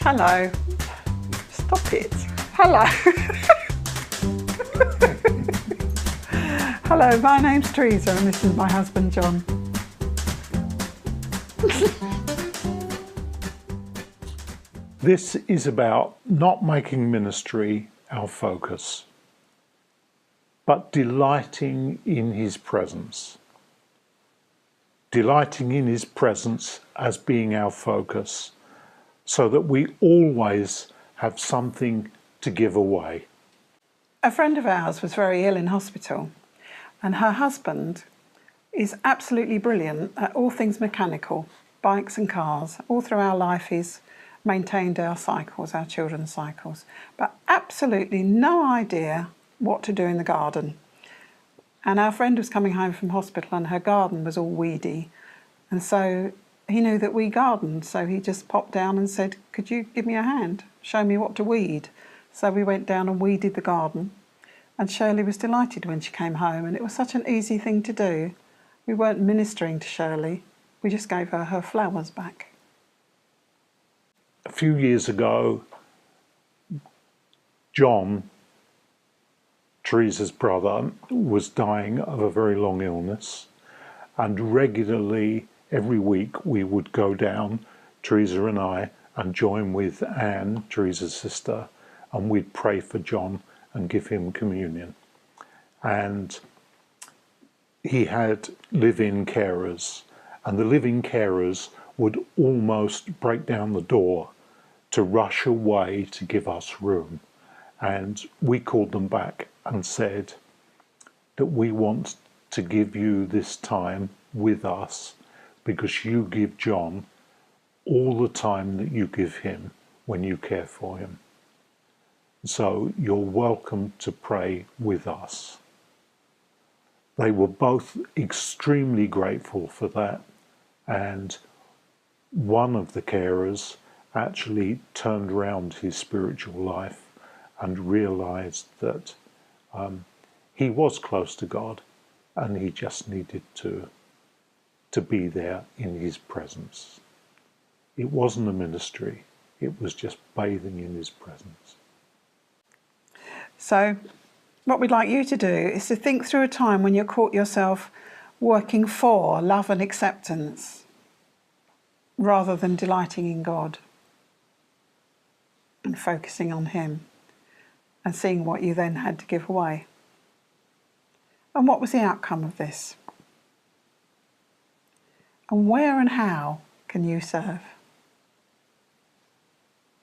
Hello. Stop it. Hello. Hello, my name's Theresa and this is my husband John. This is about not making ministry our focus, but delighting in his presence. Delighting in his presence as being our focus, so that we always have something to give away. A friend of ours was very ill in hospital, and her husband is absolutely brilliant at all things mechanical, bikes and cars. All through our life he's maintained our cycles, our children's cycles, but absolutely no idea what to do in the garden. And our friend was coming home from hospital and her garden was all weedy, and so he knew that we gardened, so he just popped down and said, "Could you give me a hand, show me what to weed?" So we went down and weeded the garden, and Shirley was delighted when she came home, and it was such an easy thing to do. We weren't ministering to Shirley, we just gave her her flowers back. A few years ago, John, Theresa's brother, was dying of a very long illness, and regularly every week we would go down, Theresa and I, and join with Anne, Theresa's sister, and we'd pray for John and give him communion. And he had live-in carers, and the live-in carers would almost break down the door to rush away to give us room. And we called them back and said that we want to give you this time with us because you give John all the time that you give him when you care for him. So you're welcome to pray with us. They were both extremely grateful for that, and one of the carers actually turned around his spiritual life and realized that he was close to God and he just needed to be there in his presence. It wasn't a ministry, it was just bathing in his presence. So what we'd like you to do is to think through a time when you caught yourself working for love and acceptance rather than delighting in God and focusing on him and seeing what you then had to give away. And what was the outcome of this? And where and how can you serve?